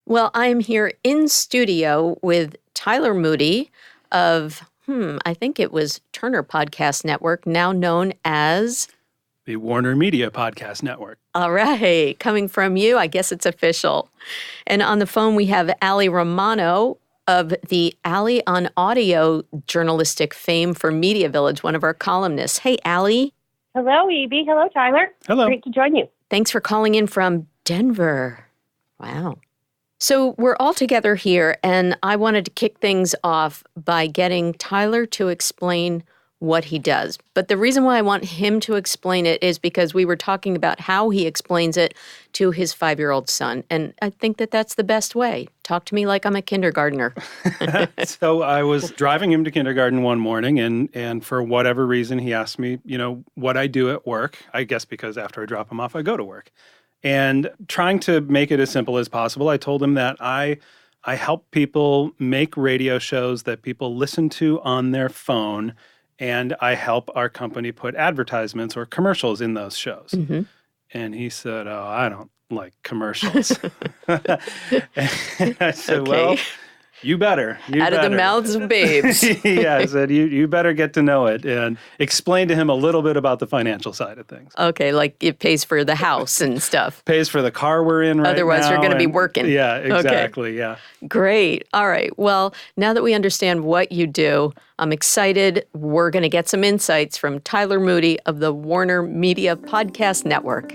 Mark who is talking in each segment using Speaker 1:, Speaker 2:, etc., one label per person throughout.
Speaker 1: Well, I'm here in studio with Tyler Moody of, I think it was Turner Podcast Network, now known as
Speaker 2: the WarnerMedia Podcast Network.
Speaker 1: All right. Coming from you, I guess it's official. And on the phone, we have Alli Romano of the Alli on Audio journalistic fame for MediaVillage, one of our columnists. Hey, Alli.
Speaker 3: Hello, E.B. Hello, Tyler.
Speaker 2: Hello.
Speaker 3: Great to join you.
Speaker 1: Thanks for calling in from Denver. Wow. So we're all together here, and I wanted to kick things off by getting Tyler to explain what he does. But the reason why I want him to explain it is because we were talking about how he explains it to his 5-year-old son. And I think that that's the best way. Talk to me like I'm a kindergartner.
Speaker 2: So I was driving him to kindergarten one morning, and for whatever reason, he asked me, what I do at work. I guess because after I drop him off, I go to work. And trying to make it as simple as possible, I told him that I help people make radio shows that people listen to on their phone, and I help our company put advertisements or commercials in those shows. Mm-hmm. And he said, "Oh, I don't like commercials." And I said,
Speaker 1: Okay.
Speaker 2: "Well, you better.
Speaker 1: Out of the mouths of babes.
Speaker 2: Yeah, I said, you better get to know it," and explain to him a little bit about the financial side of things.
Speaker 1: Okay, like it pays for the house and stuff.
Speaker 2: Pays for the car we're in right now.
Speaker 1: Otherwise, you're going to be working.
Speaker 2: Yeah, exactly,
Speaker 1: Okay.
Speaker 2: yeah.
Speaker 1: Great. All right. Well, now that we understand what you do, I'm excited. We're going to get some insights from Tyler Moody of the WarnerMedia Podcast Network.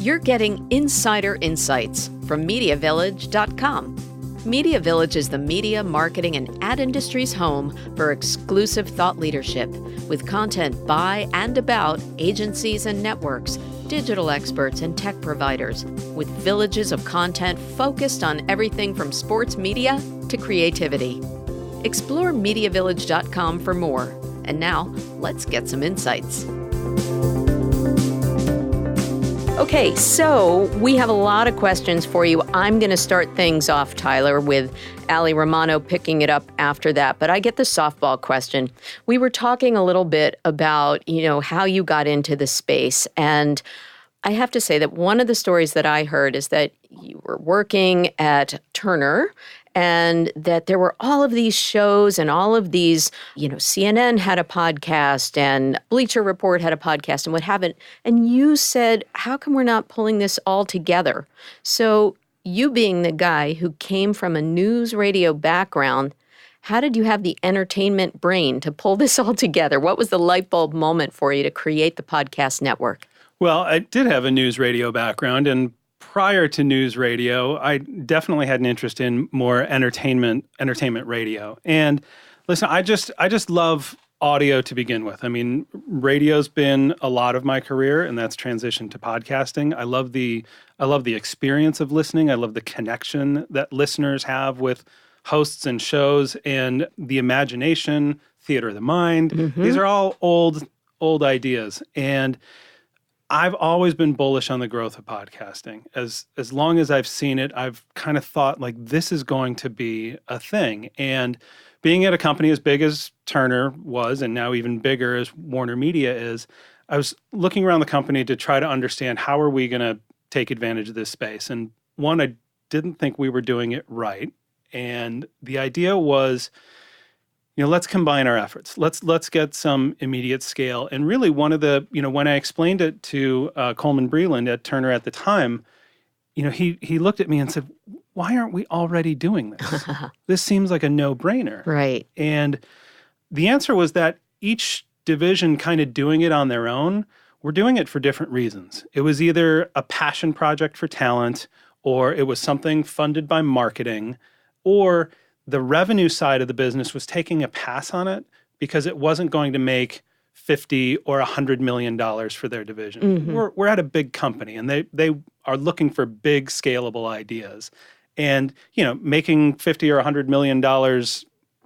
Speaker 1: You're getting Insider InSites from MediaVillage.com. MediaVillage is the media, marketing, and ad industry's home for exclusive thought leadership with content by and about agencies and networks, digital experts, and tech providers, with villages of content focused on everything from sports media to creativity. Explore MediaVillage.com for more. And now, let's get some insights. Okay, so we have a lot of questions for you. I'm going to start things off, Tyler, with Alli Romano picking it up after that. But I get the softball question. We were talking a little bit about, how you got into the space. And I have to say that one of the stories that I heard is that you were working at Turner and that there were all of these shows and all of these, CNN had a podcast and Bleacher Report had a podcast and what have you. And you said, how come we're not pulling this all together? So you being the guy who came from a news radio background, how did you have the entertainment brain to pull this all together? What was the light bulb moment for you to create the podcast network?
Speaker 2: Well, I did have a news radio background, and prior to news radio, I definitely had an interest in more entertainment radio. And listen, I just love audio to begin with. I mean, radio's been a lot of my career, and that's transitioned to podcasting. I love the experience of listening. I love the connection that listeners have with hosts and shows, and the imagination, theater of the mind. Mm-hmm. These are all old ideas, and I've always been bullish on the growth of podcasting. As long as I've seen it, I've kind of thought like this is going to be a thing. And being at a company as big as Turner was, and now even bigger as WarnerMedia is, I was looking around the company to try to understand how are we going to take advantage of this space. And one, I didn't think we were doing it right. And the idea was, let's combine our efforts. Let's get some immediate scale. And really one of the, when I explained it to Coleman Breland at Turner at the time, he looked at me and said, why aren't we already doing this? This seems like a no-brainer.
Speaker 1: Right.
Speaker 2: And the answer was that each division kind of doing it on their own, we're doing it for different reasons. It was either a passion project for talent, or it was something funded by marketing, or the revenue side of the business was taking a pass on it because it wasn't going to make $50 or $100 million for their division. Mm-hmm. We're at a big company, and they are looking for big, scalable ideas. And, making $50 or $100 million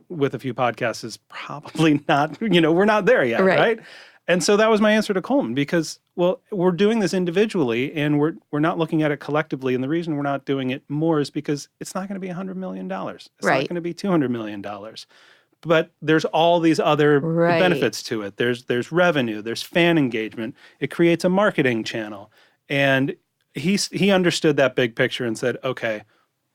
Speaker 2: with a few podcasts is probably not, we're not there yet, right? And so that was my answer to Coleman because, well, we're doing this individually and we're not looking at it collectively. And the reason we're not doing it more is because it's not going to be $100 million. It's not going to be $200 million. But there's all these other benefits to it. There's revenue, there's fan engagement. It creates a marketing channel. And he understood that big picture and said, okay,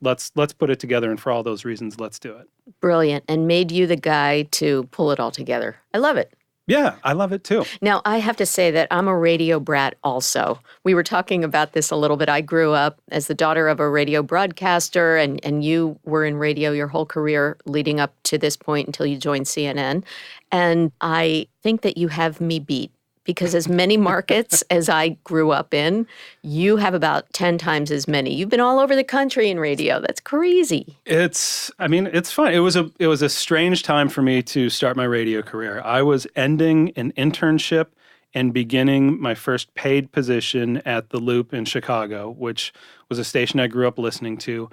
Speaker 2: let's put it together. And for all those reasons, let's do it.
Speaker 1: Brilliant. And made you the guy to pull it all together. I love it.
Speaker 2: Yeah, I love it too.
Speaker 1: Now, I have to say that I'm a radio brat also. We were talking about this a little bit. I grew up as the daughter of a radio broadcaster, and you were in radio your whole career leading up to this point until you joined CNN. And I think that you have me beat. Because as many markets as I grew up in, you have about 10 times as many. You've been all over the country in radio. That's crazy.
Speaker 2: It's fun. It was a strange time for me to start my radio career. I was ending an internship and beginning my first paid position at The Loop in Chicago, which was a station I grew up listening to,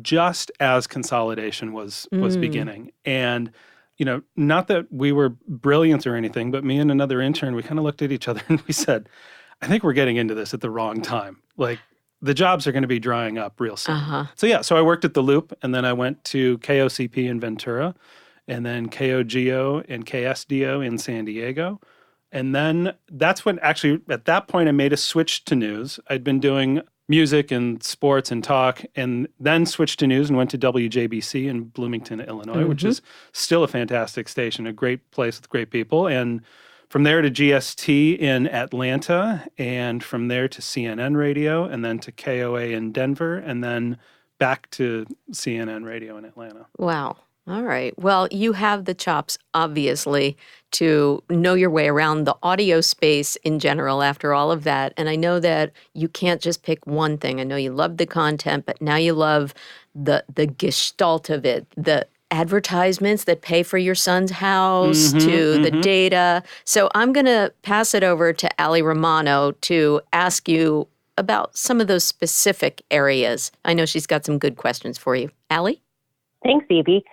Speaker 2: just as consolidation was beginning. And not that we were brilliant or anything, but me and another intern, we kind of looked at each other and we said, I think we're getting into this at the wrong time. Like, the jobs are going to be drying up real soon. So I worked at The Loop, and then I went to KOCP in Ventura, and then KOGO and KSDO in San Diego. And then that's when, actually, at that point, I made a switch to news. I'd been doing music and sports and talk, and then switched to news and went to WJBC in Bloomington, Illinois, which is still a fantastic station, a great place with great people. And from there to GST in Atlanta, and from there to CNN Radio, and then to KOA in Denver, and then back to CNN Radio in Atlanta.
Speaker 1: Wow. All right. Well, you have the chops, obviously, to know your way around the audio space in general after all of that. And I know that you can't just pick one thing. I know you love the content, but now you love the gestalt of it, the advertisements that pay for your son's house, the data. So I'm going to pass it over to Alli Romano to ask you about some of those specific areas. I know she's got some good questions for you. Alli?
Speaker 3: Thanks, E.B.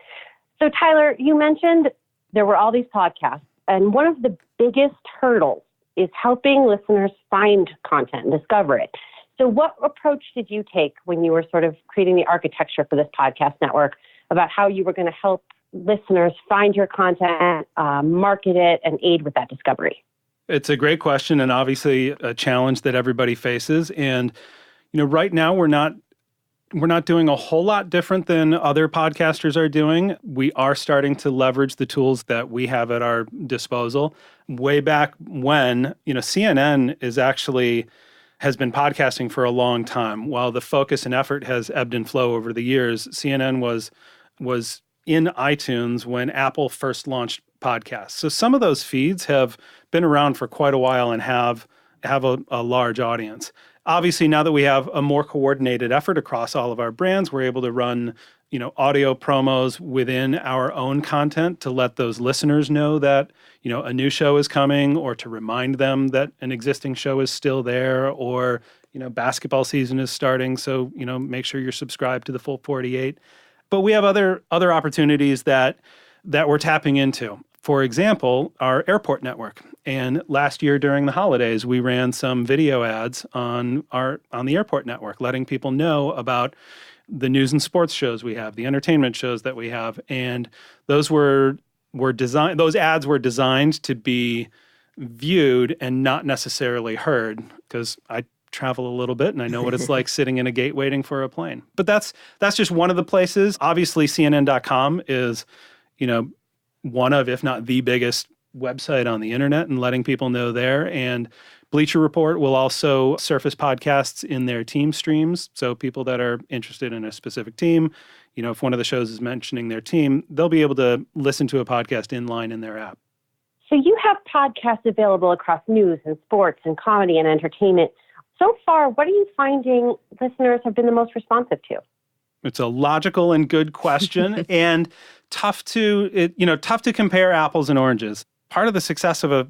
Speaker 3: So, Tyler, you mentioned there were all these podcasts, and one of the biggest hurdles is helping listeners find content and discover it. So what approach did you take when you were sort of creating the architecture for this podcast network about how you were going to help listeners find your content, market it, and aid with that discovery?
Speaker 2: It's a great question, and obviously a challenge that everybody faces. And, right now we're not doing a whole lot different than other podcasters are doing. We are starting to leverage the tools that we have at our disposal. Way back when, CNN has been podcasting for a long time. While the focus and effort has ebbed and flowed over the years, CNN was in iTunes when Apple first launched podcasts. So some of those feeds have been around for quite a while and have a large audience. Obviously, now that we have a more coordinated effort across all of our brands, we're able to run, audio promos within our own content to let those listeners know that, a new show is coming, or to remind them that an existing show is still there, or, basketball season is starting. So, make sure you're subscribed to the full 48. But we have other opportunities that we're tapping into. For example, our airport network. And last year during the holidays, we ran some video ads on the airport network, letting people know about the news and sports shows we have, the entertainment shows that we have. And those ads were designed to be viewed and not necessarily heard, because I travel a little bit and I know what it's like sitting in a gate waiting for a plane. But that's just one of the places. Obviously, CNN.com is, one of, if not the biggest website on the internet, and letting people know there. And Bleacher Report will also surface podcasts in their team streams. So people that are interested in a specific team, if one of the shows is mentioning their team, they'll be able to listen to a podcast inline in their app.
Speaker 3: So you have podcasts available across news and sports and comedy and entertainment. So far, what are you finding listeners have been the most responsive to?
Speaker 2: It's a logical and good question, and tough to compare apples and oranges. Part of the success of a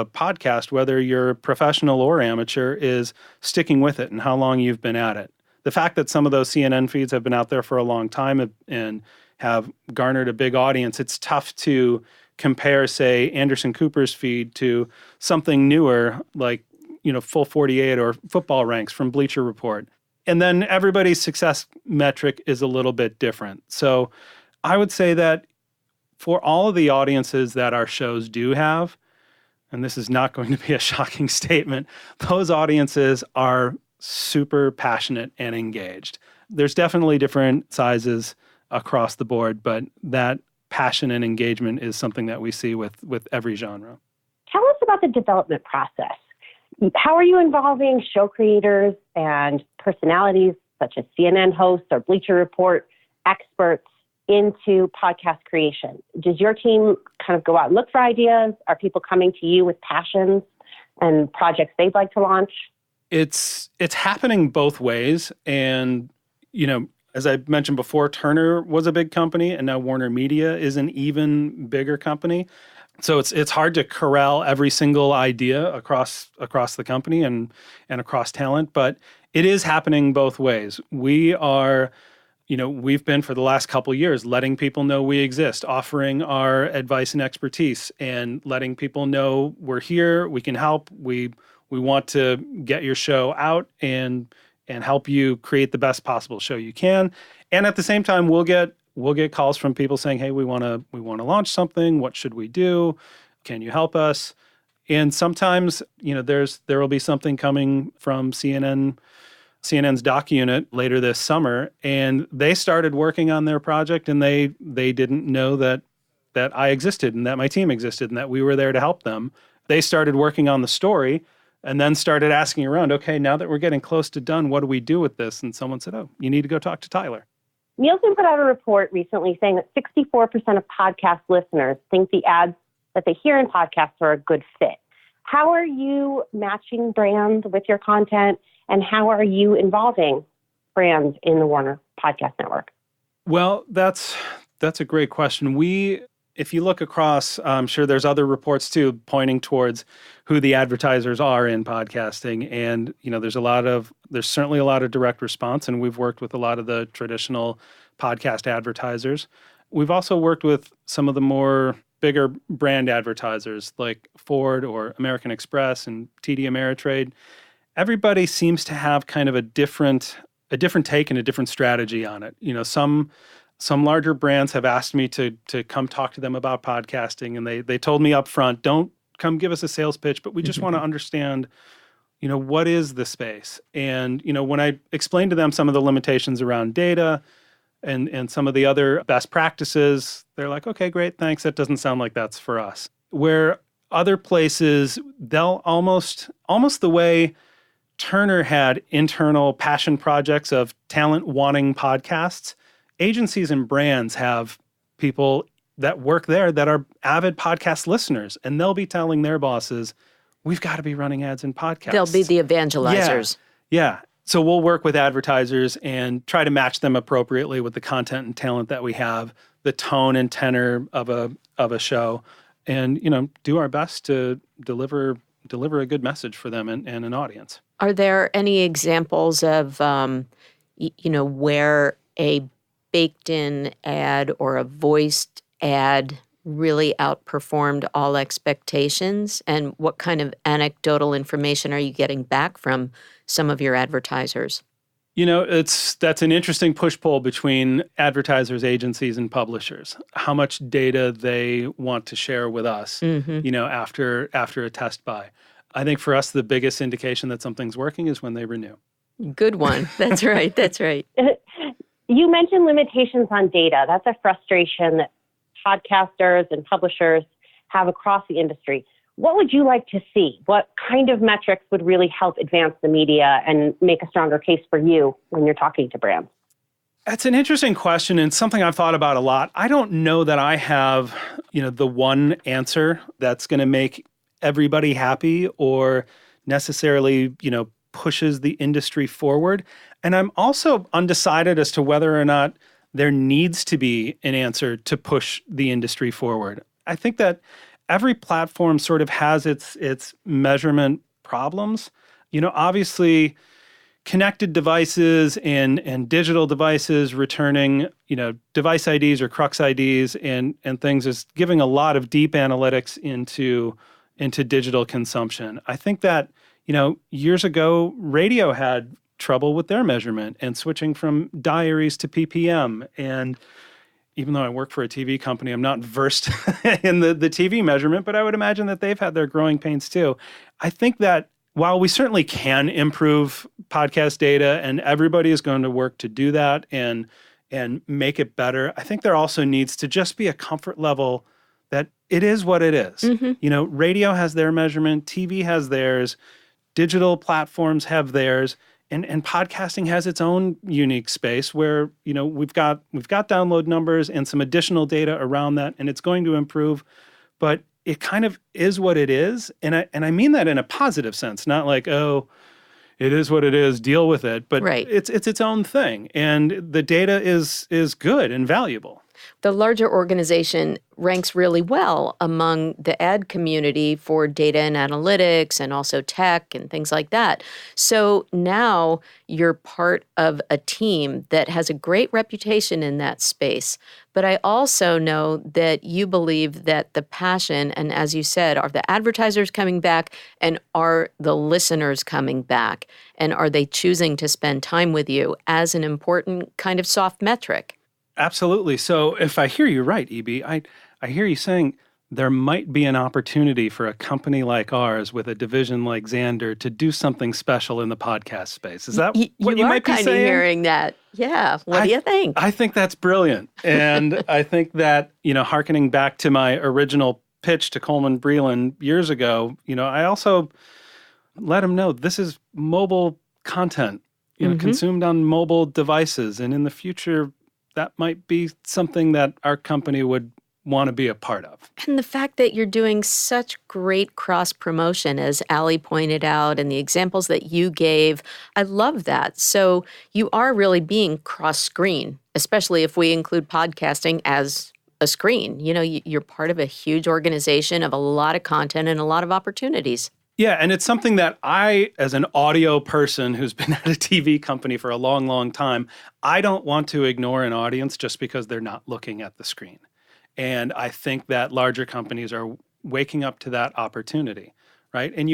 Speaker 2: podcast, whether you're professional or amateur, is sticking with it and how long you've been at it. The fact that some of those CNN feeds have been out there for a long time and have garnered a big audience, it's tough to compare, say, Anderson Cooper's feed to something newer like, Full 48 or Football Ranks from Bleacher Report. And then everybody's success metric is a little bit different. So I would say that for all of the audiences that our shows do have, and this is not going to be a shocking statement, those audiences are super passionate and engaged. There's definitely different sizes across the board, but that passion and engagement is something that we see with every genre.
Speaker 3: Tell us about the development process. How are you involving show creators and personalities such as CNN hosts or Bleacher Report experts into podcast creation? Does your team kind of go out and look for ideas? Are people coming to you with passions and projects they'd like to launch?
Speaker 2: It's happening both ways. And, as I mentioned before, Turner was a big company, and now WarnerMedia is an even bigger company. So it's hard to corral every single idea across the company and across talent, but it is happening both ways. We are, we've been for the last couple of years letting people know we exist, offering our advice and expertise, and letting people know we're here, we can help, we want to get your show out and help you create the best possible show you can. And at the same time, we'll get calls from people saying, "Hey, we want to launch something. What should we do? Can you help us?" And sometimes, there will be something coming from CNN's doc unit later this summer, and they started working on their project, and they didn't know that I existed and that my team existed and that we were there to help them. They started working on the story and then started asking around, "Okay, now that we're getting close to done, what do we do with this?" And someone said, "Oh, you need to go talk to Tyler."
Speaker 3: Nielsen put out a report recently saying that 64% of podcast listeners think the ads that they hear in podcasts are a good fit. How are you matching brands with your content, and how are you involving brands in the Warner Podcast Network?
Speaker 2: Well, that's a great question. If you look across, I'm sure there's other reports too pointing towards who the advertisers are in podcasting. And, there's certainly a lot of direct response, and we've worked with a lot of the traditional podcast advertisers. We've also worked with some of the more bigger brand advertisers like Ford or American Express and TD Ameritrade. Everybody seems to have kind of a different take and a different strategy on it. Some larger brands have asked me to come talk to them about podcasting, and they told me up front, "Don't come give us a sales pitch, but we just want to understand, what is the space?" And, when I explained to them some of the limitations around data and some of the other best practices, they're like, "Okay, great, thanks. That doesn't sound like that's for us." Where other places, they'll almost the way Turner had internal passion projects of talent wanting podcasts, agencies and brands have people that work there that are avid podcast listeners, and they'll be telling their bosses, "We've got to be running ads in podcasts."
Speaker 1: They'll be the evangelizers.
Speaker 2: Yeah. So we'll work with advertisers and try to match them appropriately with the content and talent that we have, the tone and tenor of a show, and do our best to deliver a good message for them and an audience.
Speaker 1: Are there any examples of where a baked-in ad or a voiced ad really outperformed all expectations? And what kind of anecdotal information are you getting back from some of your advertisers?
Speaker 2: That's an interesting push-pull between advertisers, agencies, and publishers. How much data they want to share with us, after a test buy. I think for us, the biggest indication that something's working is when they renew.
Speaker 1: Good one. That's right. That's right.
Speaker 3: You mentioned limitations on data. That's a frustration that podcasters and publishers have across the industry. What would you like to see? What kind of metrics would really help advance the media and make a stronger case for you when you're talking to brands?
Speaker 2: That's an interesting question and something I've thought about a lot. I don't know that I have, the one answer that's going to make everybody happy or necessarily, pushes the industry forward. And I'm also undecided as to whether or not there needs to be an answer to push the industry forward. I think that every platform sort of has its measurement problems. Obviously, connected devices and digital devices returning, device IDs or crux IDs and things is giving a lot of deep analytics into digital consumption. I think that, years ago, radio had trouble with their measurement and switching from diaries to PPM. And even though I work for a TV company, I'm not versed in the TV measurement, but I would imagine that they've had their growing pains too. I think that while we certainly can improve podcast data, and everybody is going to work to do that and make it better, I think there also needs to just be a comfort level that it is what it is. Radio has their measurement, TV has theirs, digital platforms have theirs, and podcasting has its own unique space where, we've got download numbers and some additional data around that, and it's going to improve, but it kind of is what it is. And I mean that in a positive sense, not like, oh, it is what it is, deal with it. But it's its own thing. And the data is good and valuable.
Speaker 1: The larger organization ranks really well among the ad community for data and analytics and also tech and things like that. So now you're part of a team that has a great reputation in that space. But I also know that you believe that the passion, and as you said, are the advertisers coming back and are the listeners coming back? And are they choosing to spend time with you as an important kind of soft metric?
Speaker 2: Absolutely. So if I hear you right, E.B., I hear you saying there might be an opportunity for a company like ours with a division like Xandr to do something special in the podcast space. Is that what you might be saying? You are kind of
Speaker 1: hearing that. Yeah. What do you think?
Speaker 2: I think that's brilliant. And I think that, hearkening back to my original pitch to Coleman Breland years ago, I also let him know this is mobile content, consumed on mobile devices. And in the future, that might be something that our company would want to be a part of.
Speaker 1: And the fact that you're doing such great cross-promotion, as Alli pointed out, and the examples that you gave, I love that. So you are really being cross-screen, especially if we include podcasting as a screen. You're part of a huge organization of a lot of content and a lot of opportunities.
Speaker 2: Yeah, and it's something that I, as an audio person who's been at a TV company for a long, long time, I don't want to ignore an audience just because they're not looking at the screen. And I think that larger companies are waking up to that opportunity, right? And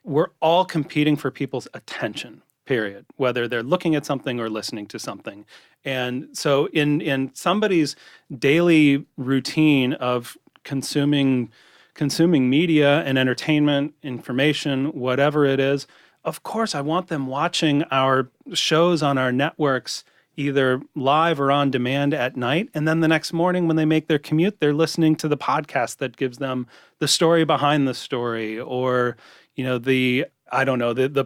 Speaker 2: we're all competing for people's attention, period, whether they're looking at something or listening to something. And so in somebody's daily routine of consuming media and entertainment, information, whatever it is, of course, I want them watching our shows on our networks either live or on demand at night. And then the next morning when they make their commute, they're listening to the podcast that gives them the story behind the story or, the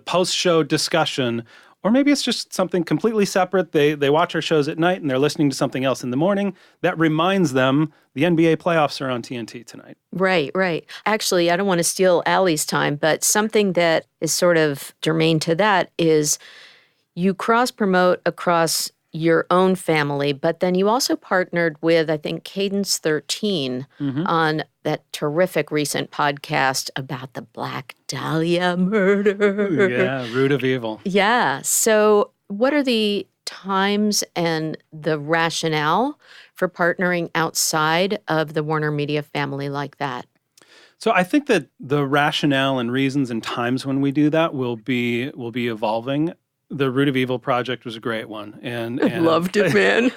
Speaker 2: post-show discussion. Or maybe it's just something completely separate. They watch our shows at night and they're listening to something else in the morning. That reminds them the NBA playoffs are on TNT tonight.
Speaker 1: Right. Actually, I don't want to steal Alli's time, but something that is sort of germane to that is you cross-promote across your own family, but then you also partnered with, I think, Cadence 13 on that terrific recent podcast about the Black Dahlia murder.
Speaker 2: Yeah, root of evil.
Speaker 1: Yeah. So what are the times and the rationale for partnering outside of the WarnerMedia family like that?
Speaker 2: So I think that the rationale and reasons and times when we do that will be evolving. The Root of Evil project was a great one. And
Speaker 1: loved it, man.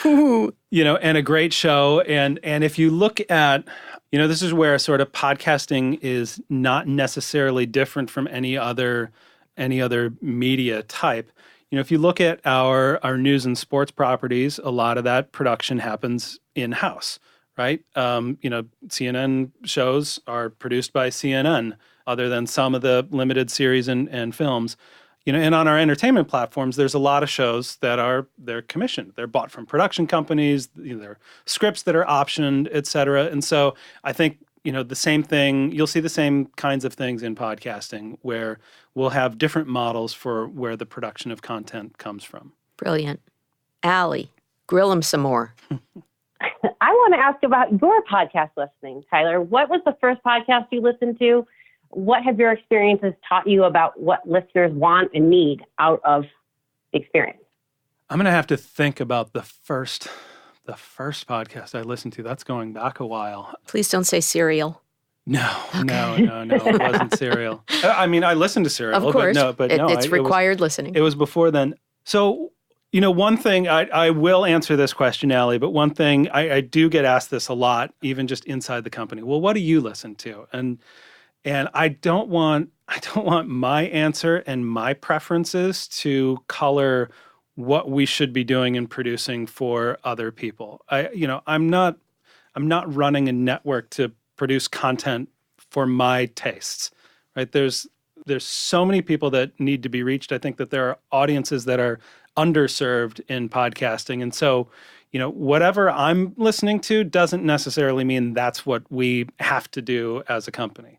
Speaker 2: And a great show. And if you look at, this is where sort of podcasting is not necessarily different from any other media type. If you look at our news and sports properties, a lot of that production happens in-house, right? CNN shows are produced by CNN, other than some of the limited series and films. And on our entertainment platforms, there's a lot of shows that they're commissioned. They're bought from production companies. They're scripts that are optioned, et cetera. And so I think, the same thing, you'll see the same kinds of things in podcasting where we'll have different models for where the production of content comes from.
Speaker 1: Brilliant. Alli, grill them some more.
Speaker 3: I want to ask about your podcast listening, Tyler. What was the first podcast you listened to? What have your experiences taught you about what listeners want and need out of experience?
Speaker 2: I'm going to have to think about the first podcast I listened to. That's going back a while.
Speaker 1: Please don't say Serial.
Speaker 2: No, it wasn't Serial. I mean, I listened to Serial.
Speaker 1: Of course,
Speaker 2: it's
Speaker 1: required listening.
Speaker 2: It was before then. So, one thing, I will answer this question, Alli, but one thing, I do get asked this a lot, even just inside the company. Well, what do you listen to? And I don't want my answer and my preferences to color what we should be doing and producing for other people. I'm not running a network to produce content for my tastes, right? There's so many people that need to be reached. I think that there are audiences that are underserved in podcasting. And so, whatever I'm listening to doesn't necessarily mean that's what we have to do as a company.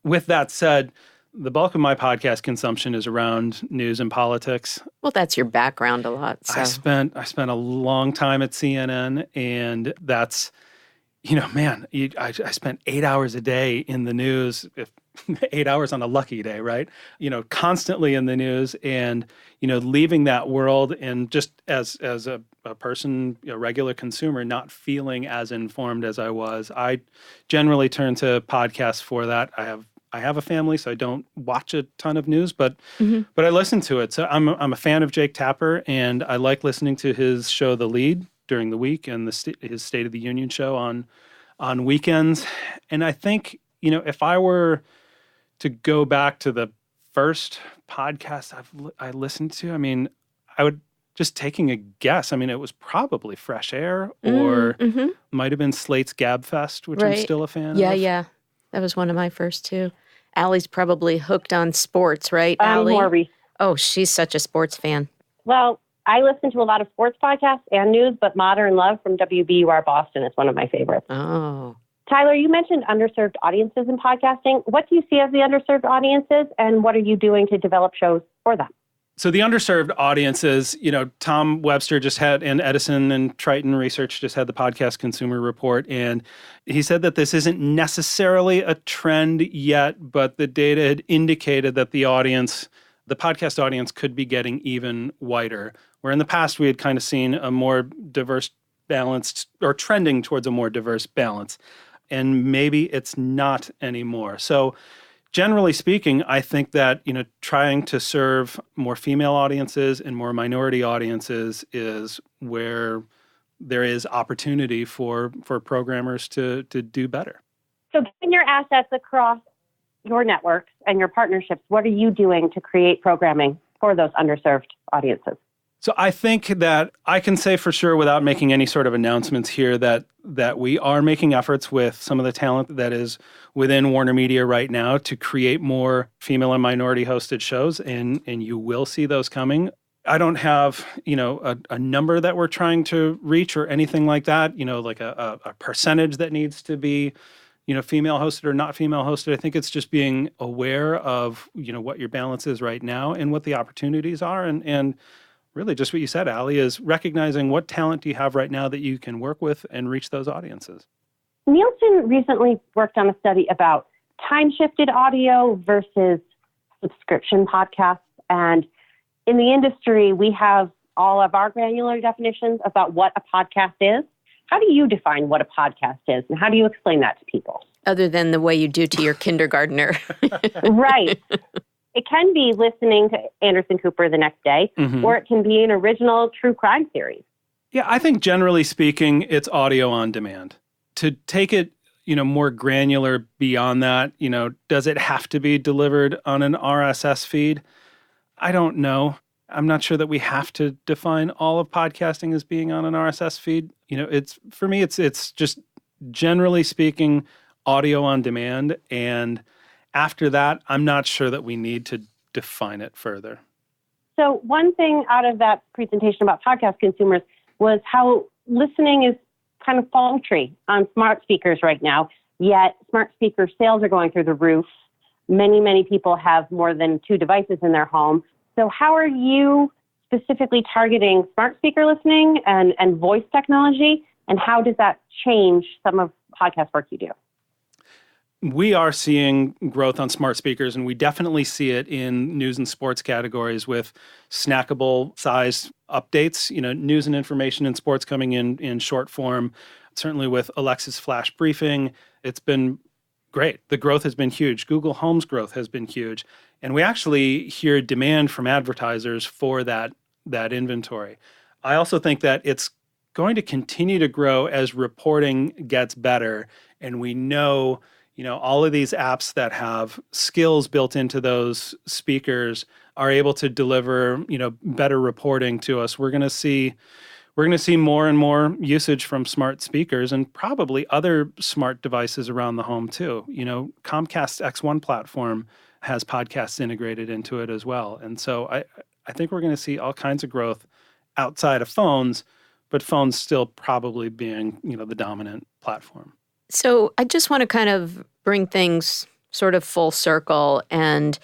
Speaker 2: With that said, the bulk of my podcast consumption is around news and politics.
Speaker 1: Well, that's your background a lot. So.
Speaker 2: I spent a long time at CNN, and that's, I spent 8 hours a day in the news, 8 hours on a lucky day, right? Constantly in the news, and, leaving that world and just as a person, a regular consumer, not feeling as informed as I was. I generally turn to podcasts for that. I have a family, so I don't watch a ton of news, but I listen to it. So I'm a fan of Jake Tapper, and I like listening to his show, The Lead, during the week, and his State of the Union show on weekends. And I think, if I were to go back to the first podcast I listened to, I would, just taking a guess, it was probably Fresh Air or might have been Slate's Gabfest, which I'm still a fan of.
Speaker 1: Yeah. That was one of my first too. Allie's probably hooked on sports, right, Alli?
Speaker 3: More
Speaker 1: Oh, she's such a sports fan.
Speaker 3: Well, I listen to a lot of sports podcasts and news, but Modern Love from WBUR Boston is one of my favorites.
Speaker 1: Oh.
Speaker 3: Tyler, you mentioned underserved audiences in podcasting. What do you see as the underserved audiences, and what are you doing to develop shows for them?
Speaker 2: So the underserved audiences, Tom Webster just had, and Edison and Triton Research just had the Podcast Consumer Report, and he said that this isn't necessarily a trend yet, but the data had indicated that the podcast audience could be getting even wider, where in the past we had kind of seen a more diverse, balanced, or trending towards a more diverse balance, and maybe it's not anymore. So generally speaking, I think that, trying to serve more female audiences and more minority audiences is where there is opportunity for programmers to do better.
Speaker 3: So given your assets across your networks and your partnerships, what are you doing to create programming for those underserved audiences?
Speaker 2: So I think that I can say for sure, without making any sort of announcements here, that we are making efforts with some of the talent that is within WarnerMedia right now to create more female and minority hosted shows, and you will see those coming. I don't have, a number that we're trying to reach or anything like that, like a percentage that needs to be, female hosted or not female hosted. I think it's just being aware of, what your balance is right now and what the opportunities are, and really just what you said, Alli, is recognizing what talent do you have right now that you can work with and reach those audiences.
Speaker 3: Nielsen recently worked on a study about time-shifted audio versus subscription podcasts. And in the industry, we have all of our granular definitions about what a podcast is. How do you define what a podcast is, and how do you explain that to people?
Speaker 1: Other than the way you do to your kindergartner.
Speaker 3: Right. It can be listening to Anderson Cooper the next day, or it can be an original true crime series.
Speaker 2: Yeah, I think generally speaking, it's audio on demand. To take it, more granular beyond that, does it have to be delivered on an RSS feed? I don't know. I'm not sure that we have to define all of podcasting as being on an RSS feed. For me, it's just generally speaking, audio on demand, and after that, I'm not sure that we need to define it further.
Speaker 3: So one thing out of that presentation about podcast consumers was how listening is kind of paltry on smart speakers right now, yet smart speaker sales are going through the roof. Many, many people have more than 2 devices in their home. So how are you specifically targeting smart speaker listening and voice technology, and how does that change some of podcast work you do?
Speaker 2: We are seeing growth on smart speakers, and we definitely see it in news and sports categories with snackable size updates, news and information and sports coming in short form. Certainly with Alexa's flash briefing, it's been great. The growth has been huge. Google Home's growth has been huge. And we actually hear demand from advertisers for that inventory. I also think that it's going to continue to grow as reporting gets better, and we know All of these apps that have skills built into those speakers are able to deliver, better reporting to us. We're going to see more and more usage from smart speakers and probably other smart devices around the home too. Comcast's X1 platform has podcasts integrated into it as well. And so I think we're going to see all kinds of growth outside of phones, but phones still probably being, the dominant platform.
Speaker 1: So I just want to kind of bring things sort of full circle and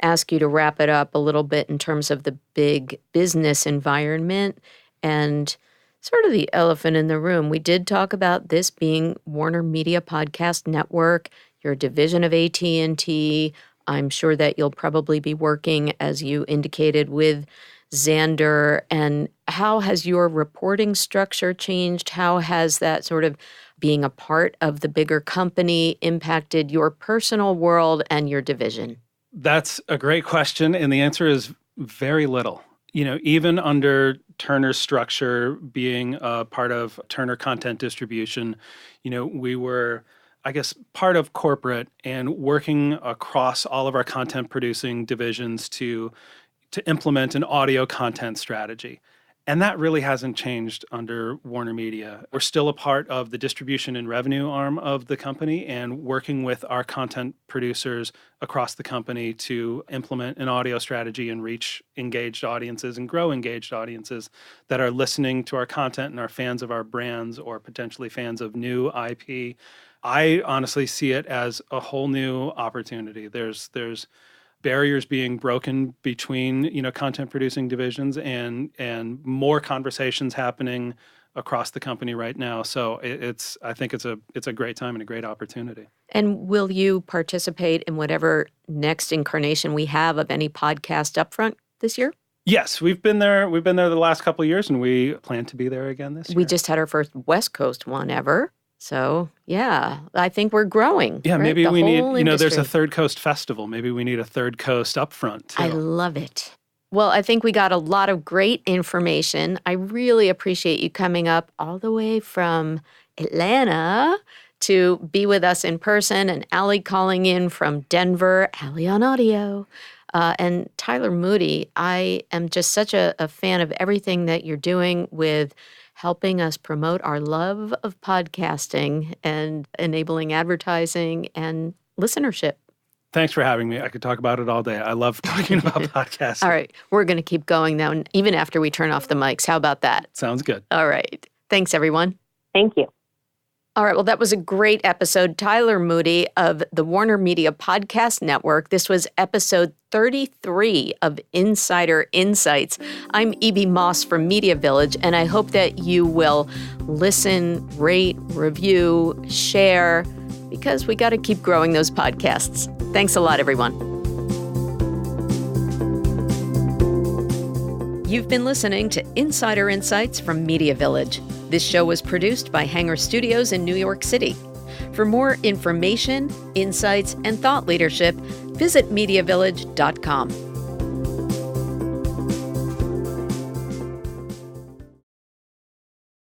Speaker 1: ask you to wrap it up a little bit in terms of the big business environment and sort of the elephant in the room. We did talk about this being WarnerMedia Podcast Network, your division of AT&T. I'm sure that you'll probably be working, as you indicated, with Xandr. And how has your reporting structure changed? How has that sort of being a part of the bigger company impacted your personal world and your division?
Speaker 2: That's a great question. And the answer is very little. Even under Turner's structure, being a part of Turner Content Distribution, we were, I guess, part of corporate and working across all of our content producing divisions to implement an audio content strategy. And that really hasn't changed under WarnerMedia. We're still a part of the distribution and revenue arm of the company and working with our content producers across the company to implement an audio strategy and reach engaged audiences and grow engaged audiences that are listening to our content and are fans of our brands or potentially fans of new IP. I honestly see it as a whole new opportunity. There's barriers being broken between content producing divisions and more conversations happening across the company right now. So I think it's a great time and a great opportunity.
Speaker 1: And will you participate in whatever next incarnation we have of any podcast upfront this year?
Speaker 2: Yes, we've been there. We've been there the last couple of years, and we plan to be there again this year.
Speaker 1: We just had our first West Coast one ever. So, yeah, I think we're growing.
Speaker 2: Yeah,
Speaker 1: right?
Speaker 2: maybe we need,
Speaker 1: industry.
Speaker 2: there's a Third Coast Festival. Maybe we need a Third Coast upfront, too.
Speaker 1: I love it. Well, I think we got a lot of great information. I really appreciate you coming up all the way from Atlanta to be with us in person, and Alli calling in from Denver, Alli on audio. And Tyler Moody, I am just such a fan of everything that you're doing with helping us promote our love of podcasting and enabling advertising and listenership.
Speaker 2: Thanks for having me. I could talk about it all day. I love talking about podcasting.
Speaker 1: All right. We're going to keep going now, even after we turn off the mics. How about that?
Speaker 2: Sounds good.
Speaker 1: All right. Thanks, everyone.
Speaker 3: Thank you.
Speaker 1: All right. Well, that was a great episode. Tyler Moody of the WarnerMedia Podcast Network. This was episode 33 of Insider InSites. I'm E.B. Moss from MediaVillage, and I hope that you will listen, rate, review, share, because we got to keep growing those podcasts. Thanks a lot, everyone. You've been listening to Insider InSites from MediaVillage. This show was produced by Hanger Studios in New York City. For more information, insights, and thought leadership, visit MediaVillage.com.